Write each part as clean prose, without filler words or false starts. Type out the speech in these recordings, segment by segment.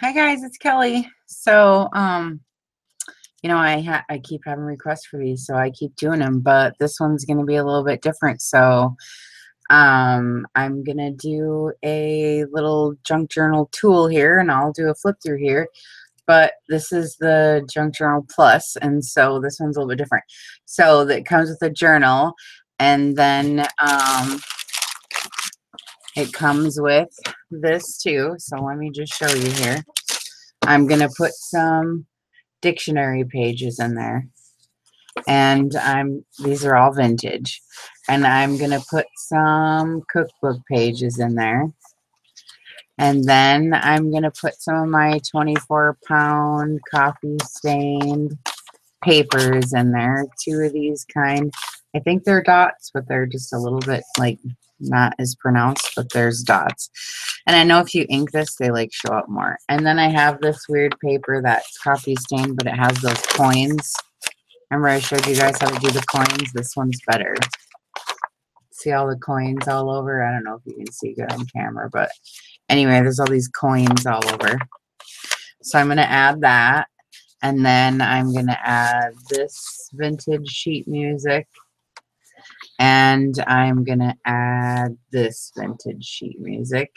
Hi guys, it's Kelly. So, I keep having requests for these, so I keep doing them, but this one's going to be a little bit different. So, I'm going to do a little junk journal tool here, and I'll do a flip through here. But this is the Junk Journal Plus, and so this one's a little bit different. So that comes with a journal, and then it comes with this too. So let me just show you here. I'm going to put some dictionary pages in there, and these are all vintage, and I'm going to put some cookbook pages in there. And then I'm going to put some of my 24-pound coffee stained papers in there. Two of these kind. I think they're dots, but they're just a little bit like not as pronounced, but there's dots. And I know if you ink this, they like show up more. And then I have this weird paper that's coffee stained, but it has those coins. Remember I showed you guys how to do the coins? This one's better. See all the coins all over? I don't know if you can see good on camera, but anyway, there's all these coins all over. So I'm going to add that. And then I'm going to add this vintage sheet music. And I'm going to add this vintage sheet music.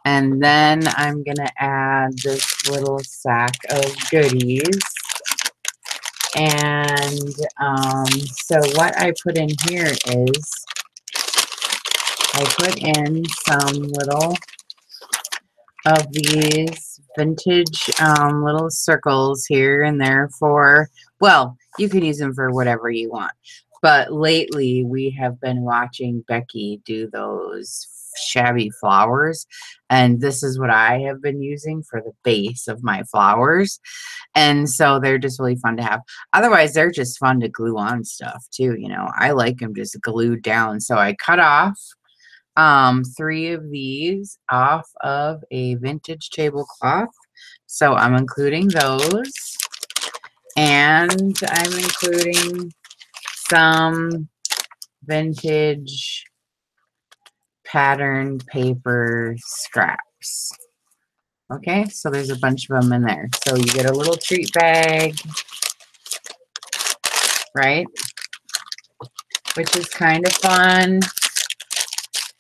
And then I'm going to add this little sack of goodies. And so what I put in here is I put in some little of these vintage little circles here and there for, well, you can use them for whatever you want. But lately we have been watching Becky do those shabby flowers, and this is what I have been using for the base of my flowers. And so they're just really fun to have. Otherwise, they're just fun to glue on stuff too. You know, I like them just glued down. So I cut off 3 of these off of a vintage tablecloth. So I'm including those. And I'm including some vintage patterned paper scraps. Okay, so there's a bunch of them in there. So you get a little treat bag, right? Which is kind of fun.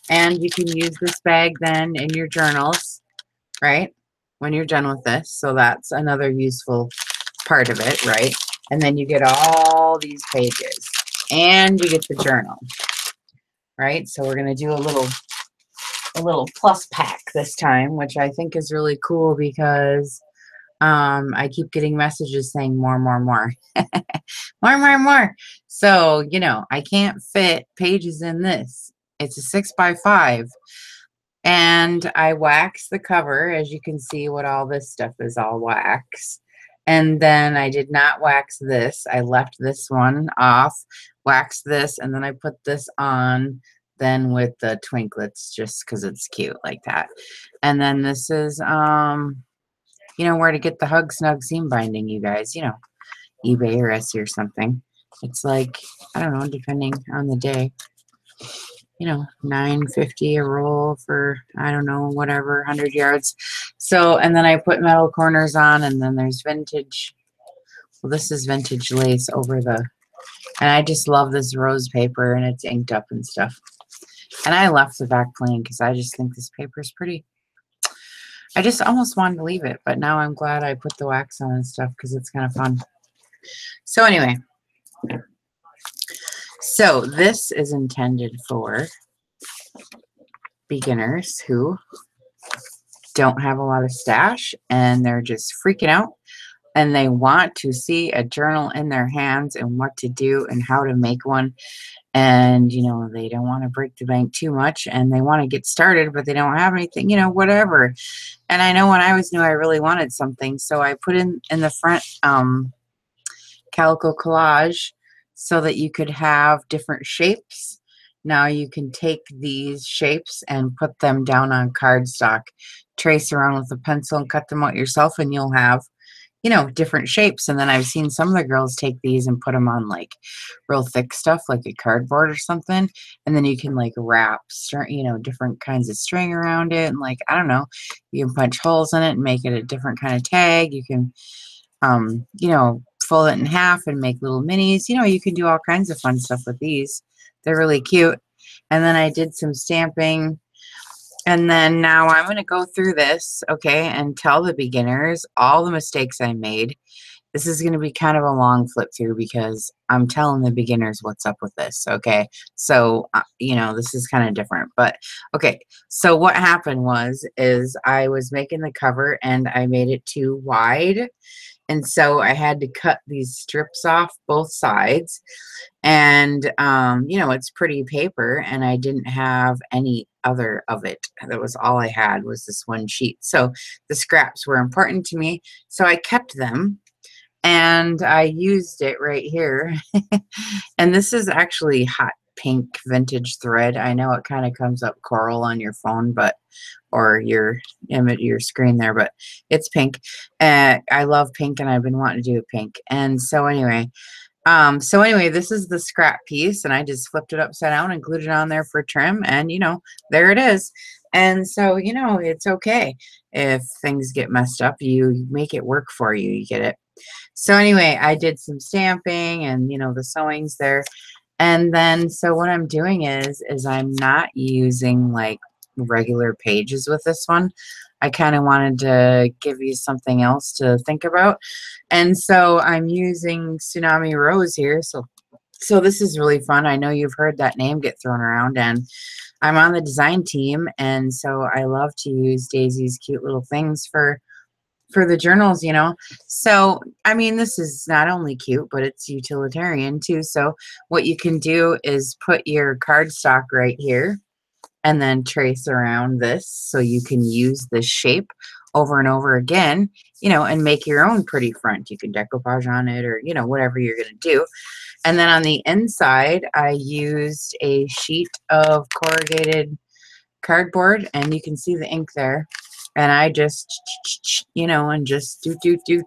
And you can use this bag then in your journals, right? When you're done with this. So that's another useful part of it, right? And then you get all these pages. And you get the journal, right? So we're going to do a little plus pack this time, which I think is really cool because I keep getting messages saying more, more, more. More, more, more. So, you know, I can't fit pages in this. It's a 6x5. And I wax the cover. As you can see, what all this stuff is all wax. And then I did not wax this. I left this one off, waxed this, and then I put this on then with the twinklets just because it's cute like that. And then this is, you know, where to get the Hug Snug seam binding, you guys. You know, eBay or Etsy or something. It's like, I don't know, depending on the day. You know, $9.50 a roll for, I don't know, whatever, 100 yards. So, and then I put metal corners on, and then there's vintage. Well, this is vintage lace over the, and I just love this rose paper, and it's inked up and stuff. And I left the back plain because I just think this paper is pretty. I just almost wanted to leave it, but now I'm glad I put the wax on and stuff because it's kind of fun. So anyway. So this is intended for beginners who don't have a lot of stash and they're just freaking out and they want to see a journal in their hands and what to do and how to make one. And, you know, they don't want to break the bank too much and they want to get started, but they don't have anything, you know, whatever. And I know when I was new, I really wanted something. So I put in the front calico collage so that you could have different shapes. Now you can take these shapes and put them down on cardstock, trace around with a pencil and cut them out yourself, and you'll have, you know, different shapes. And then I've seen some of the girls take these and put them on like real thick stuff, like a cardboard or something. And then you can like wrap, you know, different kinds of string around it. And like, I don't know, you can punch holes in it and make it a different kind of tag. You can, you know, fold it in half and make little minis. You know, you can do all kinds of fun stuff with these. They're really cute. And then I did some stamping. And then now I'm going to go through this, okay, and tell the beginners all the mistakes I made. This is going to be kind of a long flip through because I'm telling the beginners what's up with this, okay? So, you know, this is kind of different. But, okay, so what happened is I was making the cover and I made it too wide. And so I had to cut these strips off both sides. And, you know, it's pretty paper, and I didn't have any other of it. That was all I had was this one sheet. So the scraps were important to me. So I kept them, and I used it right here. And this is actually hot pink vintage thread. I know it kind of comes up coral on your phone, but or your image, your screen there, but it's pink. I love pink, and I've been wanting to do pink. And so anyway, this is the scrap piece, and I just flipped it upside down and glued it on there for trim, and you know, there it is. And so, you know, it's okay if things get messed up. You make it work for you. You get it. So anyway, I did some stamping and, you know, the sewings there. And then, so what I'm doing is I'm not using like regular pages with this one. I kind of wanted to give you something else to think about. And so I'm using Tsunami Rose here. So this is really fun. I know you've heard that name get thrown around, and I'm on the design team. And so I love to use Daisy's cute little things for the journals, you know. So, I mean, this is not only cute, but it's utilitarian too. So what you can do is put your cardstock right here and then trace around this so you can use this shape over and over again, you know, and make your own pretty front. You can decoupage on it, or, you know, whatever you're going to do. And then on the inside, I used a sheet of corrugated cardboard, and you can see the ink there. And I just, you know, and just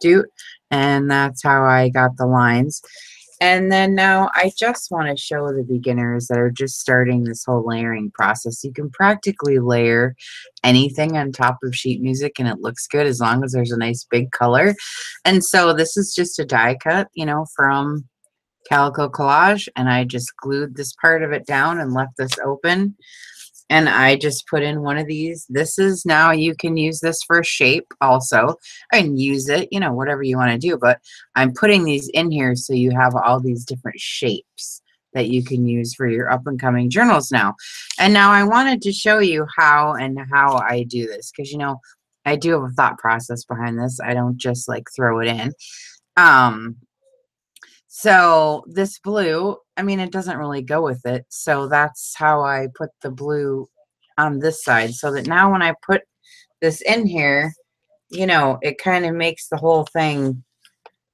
do. And that's how I got the lines. And then now I just want to show the beginners that are just starting this whole layering process. You can practically layer anything on top of sheet music and it looks good as long as there's a nice big color. And so this is just a die cut, you know, from Calico Collage, and I just glued this part of it down and left this open. And I just put in one of these. This is, now you can use this for shape also and use it, you know, whatever you want to do. But I'm putting these in here so you have all these different shapes that you can use for your up and coming journals now. And now I wanted to show you how I do this, because, you know, I do have a thought process behind this. I don't just like throw it in. So this blue, I mean, it doesn't really go with it. So that's how I put the blue on this side, so that now when I put this in here, you know, it kind of makes the whole thing,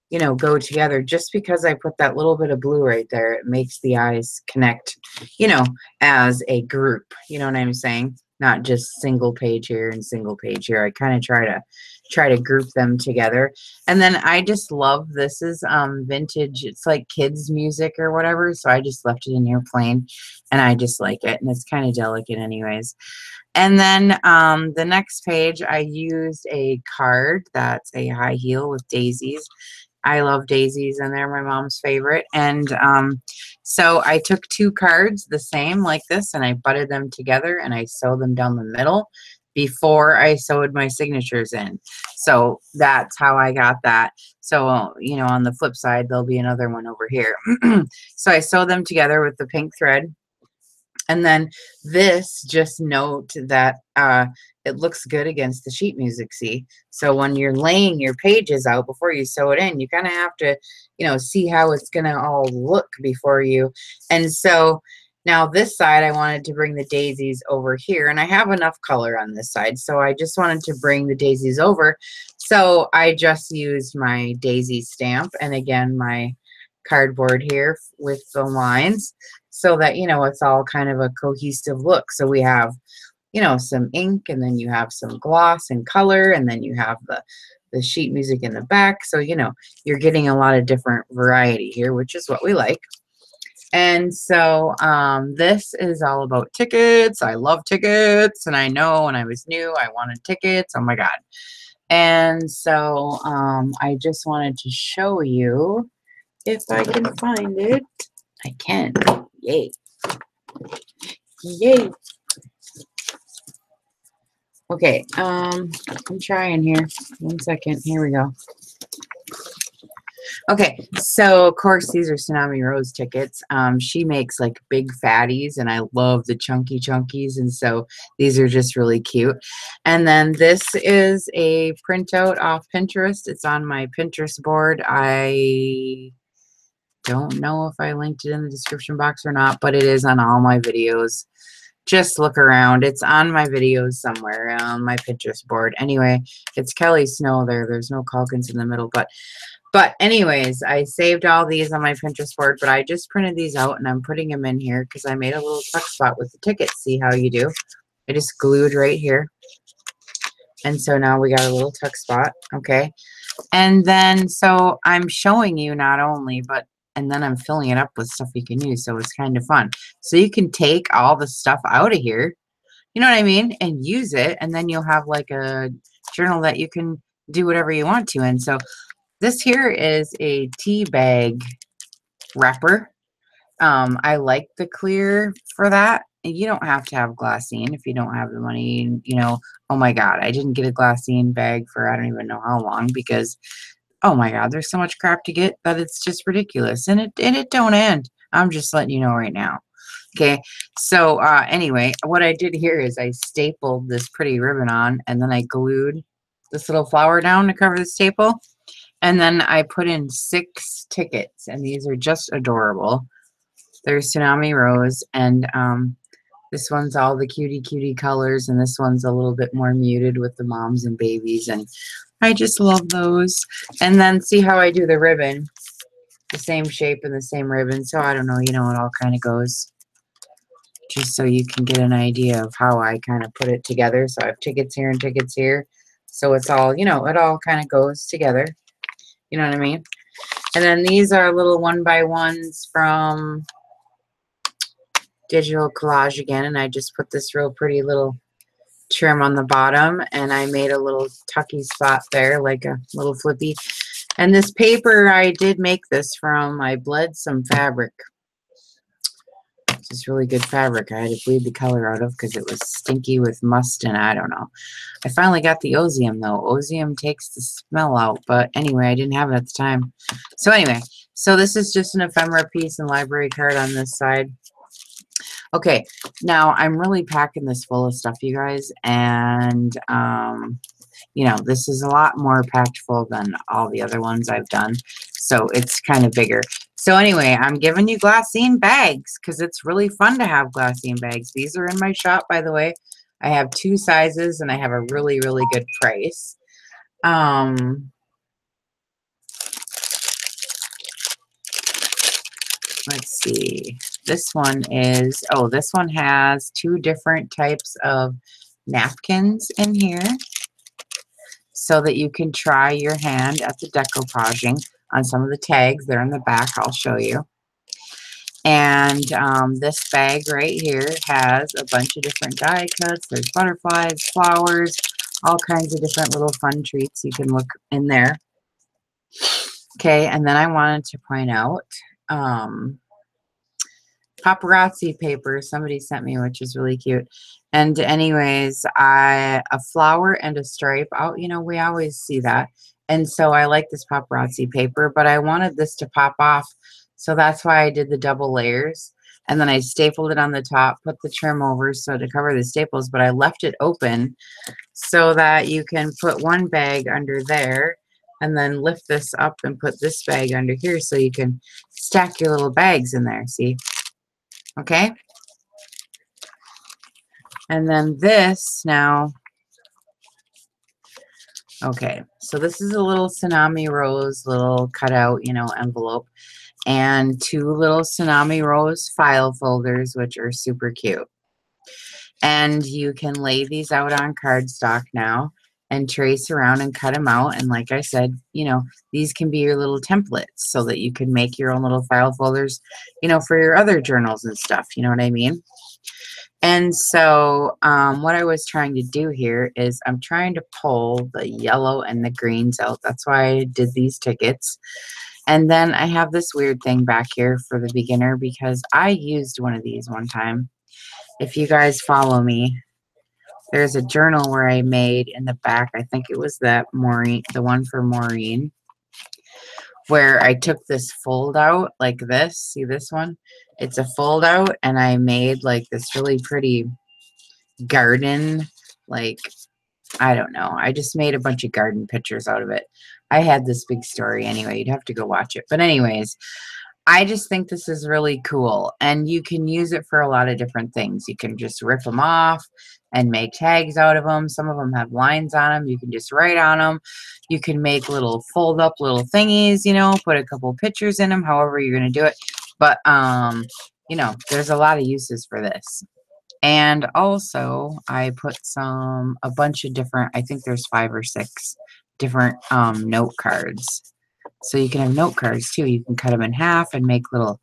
you know, go together. Just because I put that little bit of blue right there, it makes the eyes connect, you know, as a group. You know what I'm saying? Not just single page here and single page here. I kind of try to group them together. And then I just love, this is vintage, it's like kids music or whatever, so I just left it in here plain, and I just like it, and it's kind of delicate anyways. And then the next page, I used a card that's a high heel with daisies. I love daisies, and they're my mom's favorite. And so I took two cards the same like this, and I butted them together, and I sewed them down the middle before I sewed my signatures in. So that's how I got that. So, you know, on the flip side, there'll be another one over here. So I sewed them together with the pink thread. And then this, just note that it looks good against the sheet music, see? So when you're laying your pages out before you sew it in, you kind of have to, you know, see how it's going to all look before you. And so now this side, I wanted to bring the daisies over here, and I have enough color on this side, so I just wanted to bring the daisies over. So I just used my daisy stamp, and again, my cardboard here with the lines, so that, you know, it's all kind of a cohesive look. So we have you know, some ink, and then you have some gloss and color, and then you have the sheet music in the back. So, you know, you're getting a lot of different variety here, which is what we like. And so this is all about tickets. I love tickets, and I know when I was new, I wanted tickets. Oh my God. And so I just wanted to show you if I can find it. I can. Yay. Yay. Okay, I'm trying here. 1 second. Here we go. Okay, so of course these are Tsunami Rose tickets. She makes like big fatties, and I love the chunky chunkies, and so these are just really cute. And then this is a printout off Pinterest. It's on my Pinterest board. I don't know if I linked it in the description box or not, but it is on all my videos. Just look around. It's on my videos somewhere on my Pinterest board. Anyway, it's Kelly Snow there. There's no Calkins in the middle, but anyways, I saved all these on my Pinterest board, but I just printed these out and I'm putting them in here because I made a little tuck spot with the tickets. See how you do? I just glued right here. And so now we got a little tuck spot. Okay. And then, so I'm showing you not only, but and then I'm filling it up with stuff you can use. So it's kind of fun. So you can take all the stuff out of here, you know what I mean? And use it. And then you'll have like a journal that you can do whatever you want to. And so this here is a tea bag wrapper. I like the clear for that. You don't have to have glassine if you don't have the money, you know. Oh my God, I didn't get a glassine bag for I don't even know how long because oh my God, there's so much crap to get that it's just ridiculous. And it don't end. I'm just letting you know right now. Okay. So anyway, what I did here is I stapled this pretty ribbon on, and then I glued this little flower down to cover the staple. And then I put in 6 tickets, and these are just adorable. There's Tsunami Rose, and this one's all the cutie colors, and this one's a little bit more muted with the moms and babies, and I just love those. And then see how I do the ribbon, the same shape and the same ribbon. So I don't know, you know, it all kind of goes, just so you can get an idea of how I kind of put it together. So I have tickets here and tickets here. So it's all, you know, it all kind of goes together. You know what I mean? And then these are little 1x1s from Digital Collage again. And I just put this real pretty little trim on the bottom, and I made a little tucky spot there, like a little flippy. And this paper, I did make this from, I bled some fabric. It's just really good fabric. I had to bleed the color out of because it was stinky with must, and I don't know. I finally got the Ozium though. Ozium takes the smell out, but anyway, I didn't have it at the time. So anyway, so this is just an ephemera piece and library card on this side. Okay, now I'm really packing this full of stuff, you guys, and you know, this is a lot more packed full than all the other ones I've done, so it's kind of bigger. So anyway, I'm giving you glassine bags because it's really fun to have glassine bags. These are in my shop, by the way. I have 2 sizes, and I have a really good price. Let's see. This one is, oh, this one has 2 different types of napkins in here so that you can try your hand at the decoupaging on some of the tags. They're in the back. I'll show you. And this bag right here has a bunch of different die cuts. There's butterflies, flowers, all kinds of different little fun treats you can look in there. Okay, and then I wanted to point out paparazzi paper somebody sent me, which is really cute. And anyways, a flower and a stripe out, you know, we always see that. And so I like this paparazzi paper, but I wanted this to pop off, so that's why I did the double layers. And then I stapled it on the top, put the trim over so to cover the staples, but I left it open so that you can put one bag under there and then lift this up and put this bag under here so you can stack your little bags in there, see? Okay? And then this now, okay, so this is a little Tsunami Rose little cutout, you know, envelope, and 2 little Tsunami Rose file folders, which are super cute. And you can lay these out on cardstock now and trace around and cut them out. And like I said, you know, these can be your little templates so that you can make your own little file folders, you know, for your other journals and stuff. You know what I mean? And so what I was trying to do here is I'm trying to pull the yellow and the greens out. That's why I did these tickets. And then I have this weird thing back here for the beginner because I used one of these one time. If you guys follow me, there's a journal where I made in the back, I think it was that Maureen, the one for Maureen, where I took this fold out like this. See this one? It's a fold out, and I made like this really pretty garden, like, I don't know. I just made a bunch of garden pictures out of it. I had this big story anyway. You'd have to go watch it. But anyways, I just think this is really cool, and you can use it for a lot of different things. You can just rip them off and make tags out of them. Some of them have lines on them. You can just write on them. You can make little fold up little thingies, you know, put a couple pictures in them, however you're going to do it. But, you know, there's a lot of uses for this. And also I put a bunch of different, I think there's 5 or 6 different note cards. So you can have note cards too. You can cut them in half and make little,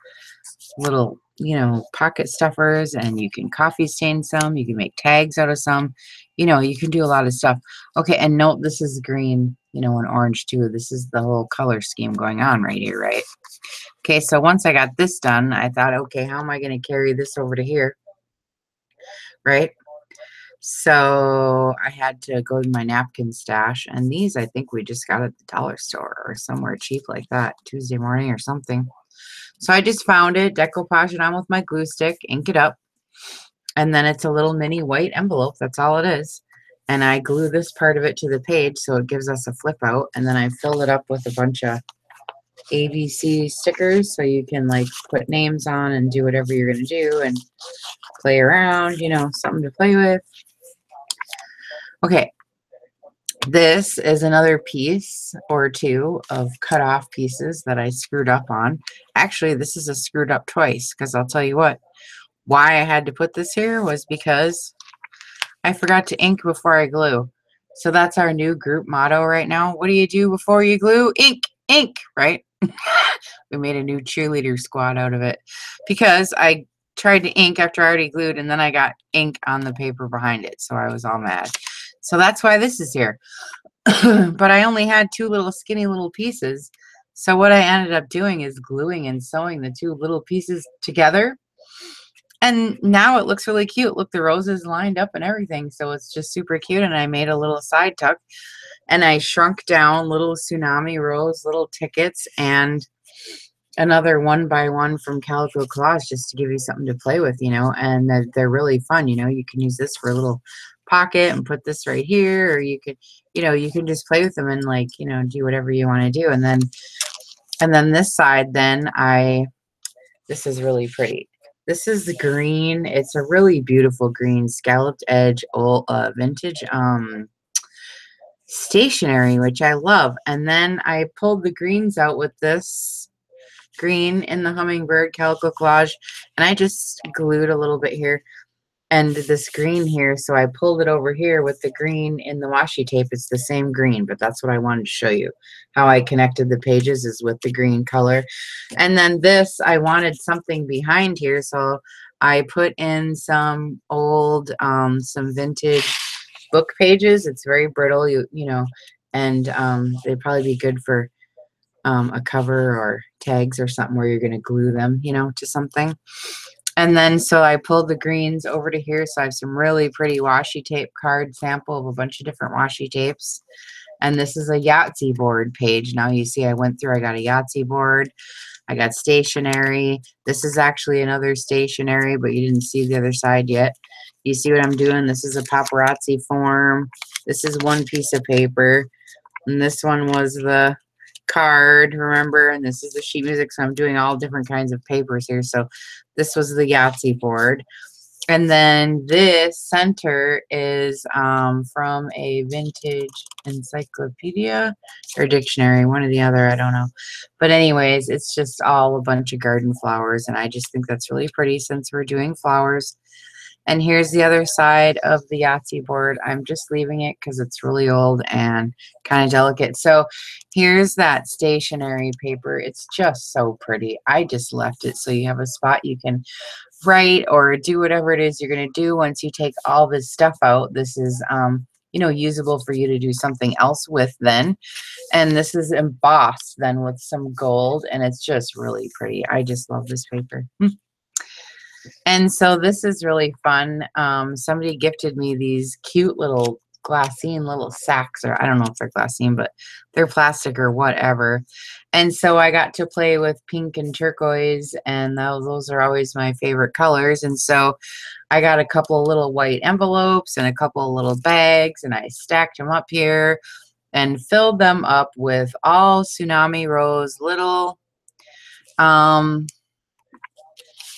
you know, pocket stuffers, and you can coffee stain some. You can make tags out of some. You know, you can do a lot of stuff. Okay, and note this is green, you know, and orange too. This is the whole color scheme going on right here, right? Okay, so once I got this done, I thought, okay, how am I going to carry this over to here? Right? So I had to go to my napkin stash, and these I think we just got at the dollar store or somewhere cheap like that, Tuesday morning or something. So I just found it, decoupage it on with my glue stick, ink it up, and then it's a little mini white envelope. That's all it is. And I glue this part of it to the page so it gives us a flip out, and then I fill it up with a bunch of ABC stickers so you can like put names on and do whatever you're going to do and play around, you know, something to play with. Okay, this is another piece or two of cut off pieces that I screwed up on. Actually, this is a screwed up twice, because I'll tell you what, why I had to put this here was because I forgot to ink before I glue. So that's our new group motto right now. What do you do before you glue? Ink, ink, right? We made a new cheerleader squad out of it because I tried to ink after I already glued, and then I got ink on the paper behind it, so I was all mad. So that's why this is here. But I only had 2 little skinny little pieces. So what I ended up doing is gluing and sewing the 2 little pieces together. And now it looks really cute. Look, the roses lined up and everything. So it's just super cute. And I made a little side tuck, and I shrunk down little tsunami rose, little tickets, and another 1x1 from Calico Collage, just to give you something to play with, you know. And they're really fun, you know. You can use this for a little pocket and put this right here, or you could, you know, you can just play with them and, like, you know, do whatever you want to do. And then this side, then this is really pretty. This is the green. It's a really beautiful green scalloped edge old vintage stationery, which I love. And then I pulled the greens out with this green in the Hummingbird Calico Collage, and I just glued a little bit here and this green here, so I pulled it over here with the green in the washi tape. It's the same green, but that's what I wanted to show you. How I connected the pages is with the green color. And then this, I wanted something behind here, so I put in some old, some vintage book pages. It's very brittle, you know, and they'd probably be good for a cover or tags or something where you're going to glue them, you know, to something. And then so I pulled the greens over to here. So I have some really pretty washi tape card sample of a bunch of different washi tapes. And this is a Yahtzee board page. Now you see I went through, I got a Yahtzee board. I got stationery. This is actually another stationery, but you didn't see the other side yet. You see what I'm doing? This is a paparazzi form. This is one piece of paper. And this one was the card, remember? And this is the sheet music. So I'm doing all different kinds of papers here. So this was the Yahtzee board. And then this center is from a vintage encyclopedia or dictionary, one or the other, I don't know. But anyways, it's just all a bunch of garden flowers, and I just think that's really pretty since we're doing flowers. And here's the other side of the Yahtzee board. I'm just leaving it because it's really old and kind of delicate. So here's that stationery paper. It's just so pretty. I just left it so you have a spot you can write or do whatever it is you're going to do once you take all this stuff out. This is, you know, usable for you to do something else with then. And this is embossed then with some gold, and it's just really pretty. I just love this paper. And so this is really fun. Somebody gifted me these cute little glassine little sacks, or I don't know if they're glassine, but they're plastic or whatever. And so I got to play with pink and turquoise, and those are always my favorite colors. And so I got a couple of little white envelopes and a couple of little bags, and I stacked them up here and filled them up with all Tsunami Rose little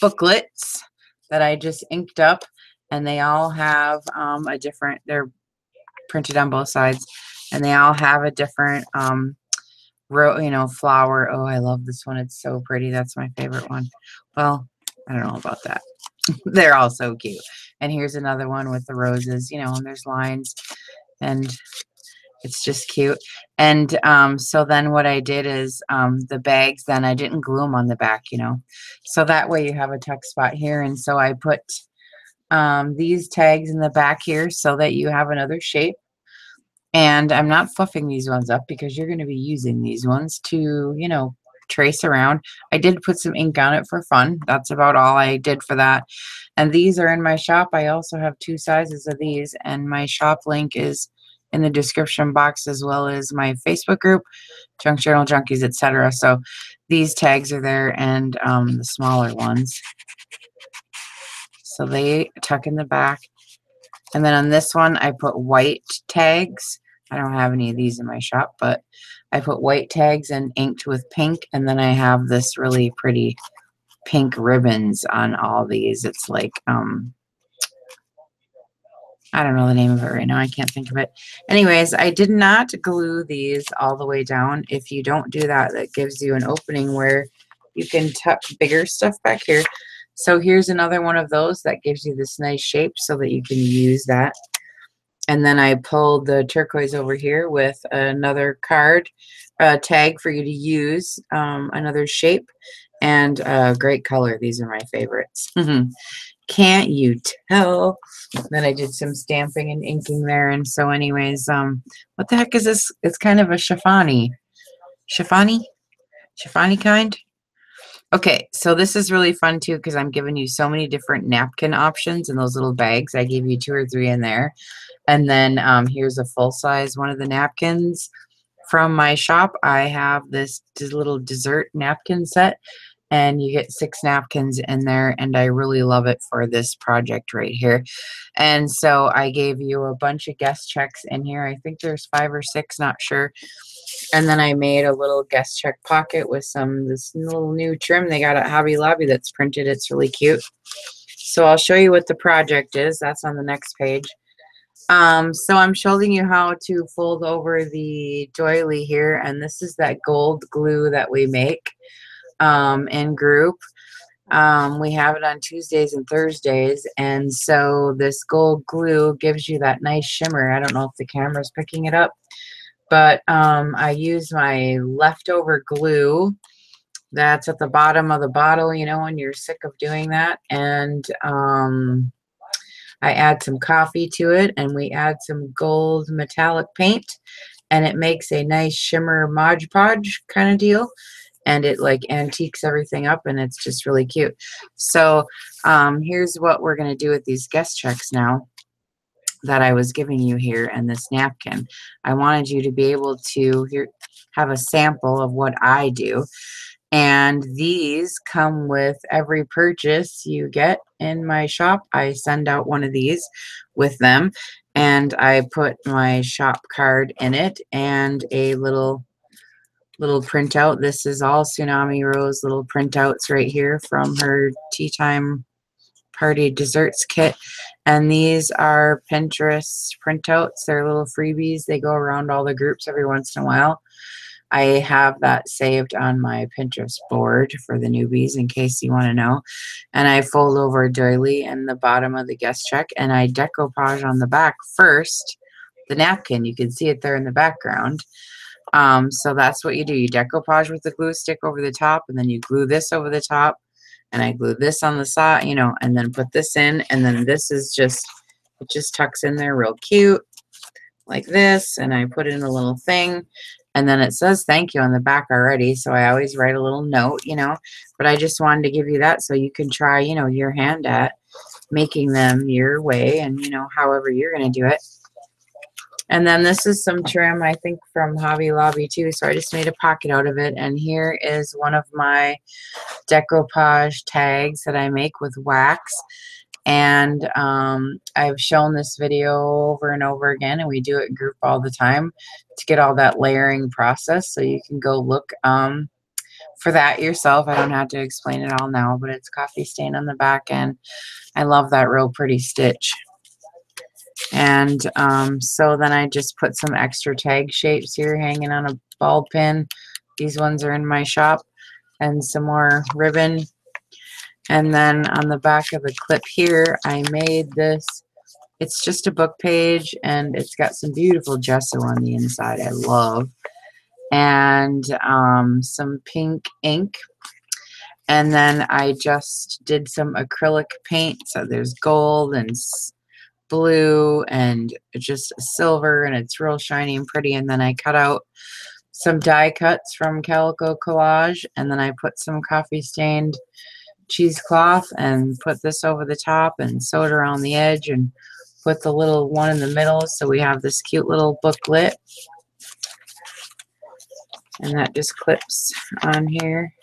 booklets that I just inked up, and they all have a different, they're printed on both sides, and they all have a different you know, flower. Oh, I love this one. It's so pretty. That's my favorite one. Well, I don't know about that. They're all so cute. And here's another one with the roses, you know, and there's lines, and it's just cute. And so then what I did is the bags, then I didn't glue them on the back, you know, so that way you have a tuck spot here. And so I put these tags in the back here so that you have another shape. And I'm not fluffing these ones up because you're going to be using these ones to, you know, trace around. I did put some ink on it for fun. That's about all I did for that. And these are in my shop. I also have 2 sizes of these, and my shop link is in the description box, as well as my Facebook group, Junk Journal Junkies, etc. So these tags are there, and the smaller ones. So they tuck in the back. And then on this one, I put white tags. I don't have any of these in my shop, but I put white tags and inked with pink. And then I have this really pretty pink ribbons on all these. It's like, I don't know the name of it right now. I can't think of it. Anyways, I did not glue these all the way down. If you don't do that, that gives you an opening where you can tuck bigger stuff back here. So here's another one of those that gives you this nice shape so that you can use that. And then I pulled the turquoise over here with another card tag for you to use, another shape, and great color. These are my favorites. Can't you tell? Then I did some stamping and inking there. And so anyways, what the heck is this? It's kind of a chiffony kind. Okay, so this is really fun too, because I'm giving you so many different napkin options in those little bags. I gave you 2 or 3 in there. And then here's a full size one of the napkins from my shop. I have this little dessert napkin set, and you get 6 napkins in there, and I really love it for this project right here. And so I gave you a bunch of guest checks in here. I think there's 5 or 6, not sure. And then I made a little guest check pocket with this little new trim they got at Hobby Lobby that's printed. It's really cute. So I'll show you what the project is. That's on the next page. So I'm showing you how to fold over the doily here, and this is that gold glue that we make in group. We have it on Tuesdays and Thursdays, and so this gold glue gives you that nice shimmer. I don't know if the camera's picking it up, but I use my leftover glue that's at the bottom of the bottle, you know, when you're sick of doing that, and I add some coffee to it, and we add some gold metallic paint, and it makes a nice shimmer Mod Podge kind of deal, and it like antiques everything up, and it's just really cute. So here's what we're going to do with these guest checks now that I was giving you here and this napkin. I wanted you to be able to have a sample of what I do. And these come with every purchase you get in my shop. I send out one of these with them, and I put my shop card in it and a little printout. This is all Tsunami Rose little printouts right here from her tea time party desserts kit. And these are Pinterest printouts. They're little freebies. They go around all the groups every once in a while. I have that saved on my Pinterest board for the newbies in case you want to know. And I fold over a doily in the bottom of the guest check, and I decoupage on the back first, the napkin. You can see it there in the background. So that's what you do. You decoupage with the glue stick over the top, and then you glue this over the top, and I glue this on the side, you know, and then put this in, and then this is just, it just tucks in there real cute like this, and I put in a little thing, and then it says thank you on the back already, so I always write a little note, you know, but I just wanted to give you that so you can try, you know, your hand at making them your way, and, you know, however you're going to do it. And then this is some trim, I think, from Hobby Lobby too, so I just made a pocket out of it, and here is one of my decoupage tags that I make with wax. And I've shown this video over and over again, and we do it in group all the time to get all that layering process, so you can go look for that yourself. I don't have to explain it all now, but it's coffee stain on the back, and I love that real pretty stitch. And so then I just put some extra tag shapes here hanging on a ball pin. These ones are in my shop, and some more ribbon. And then on the back of the clip here, I made this. It's just a book page, and it's got some beautiful gesso on the inside I love. And some pink ink. And then I just did some acrylic paint. So there's gold and blue and just silver, and it's real shiny and pretty. And then I cut out some die cuts from Calico Collage, and then I put some coffee stained cheesecloth and put this over the top and sewed around the edge and put the little one in the middle, so we have this cute little booklet, and that just clips on here.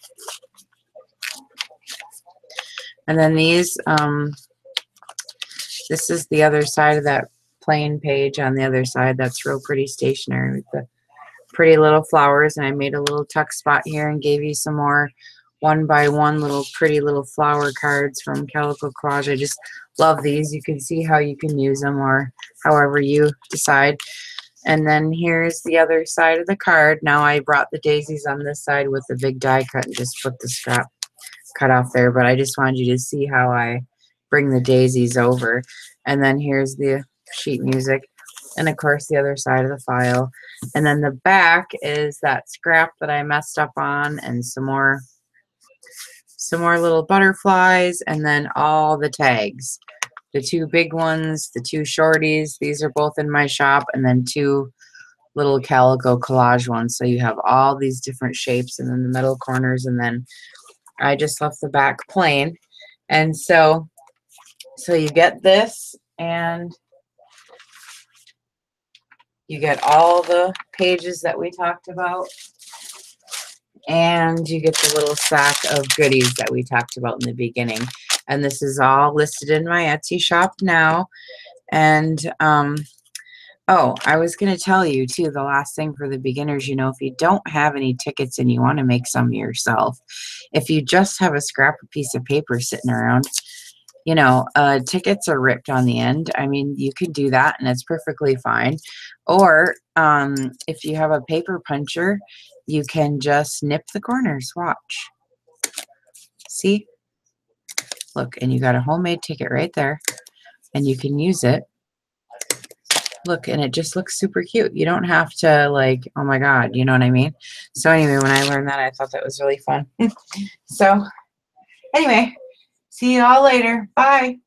And then these this is the other side of that plain page. On the other side, that's real pretty stationery with the pretty little flowers, and I made a little tuck spot here and gave you some more 1x1 little pretty little flower cards from Calico Collage. I just love these. You can see how you can use them, or however you decide. And then here's the other side of the card. Now I brought the daisies on this side with the big die cut and just put the scrap cut off there, but I just wanted you to see how I bring the daisies over. And then here's the sheet music, and of course the other side of the file. And then the back is that scrap that I messed up on, and some more little butterflies, and then all the tags. The two big ones, the two shorties, these are both in my shop, and then two little Calico Collage ones. So you have all these different shapes, and then the middle corners, and then I just left the back plain. And so you get this, and you get all the pages that we talked about, and you get the little sack of goodies that we talked about in the beginning. And this is all listed in my Etsy shop now. And oh, I was going to tell you too, the last thing for the beginners, you know, if you don't have any tickets and you want to make some yourself, if you just have a scrap piece of paper sitting around, you know, tickets are ripped on the end. I mean, you can do that, and it's perfectly fine. Or if you have a paper puncher, you can just nip the corners. Watch. See? Look, and you got a homemade ticket right there, and you can use it. Look, and it just looks super cute. You don't have to, like, oh my God, you know what I mean? So anyway, when I learned that, I thought that was really fun. So anyway, see you all later. Bye.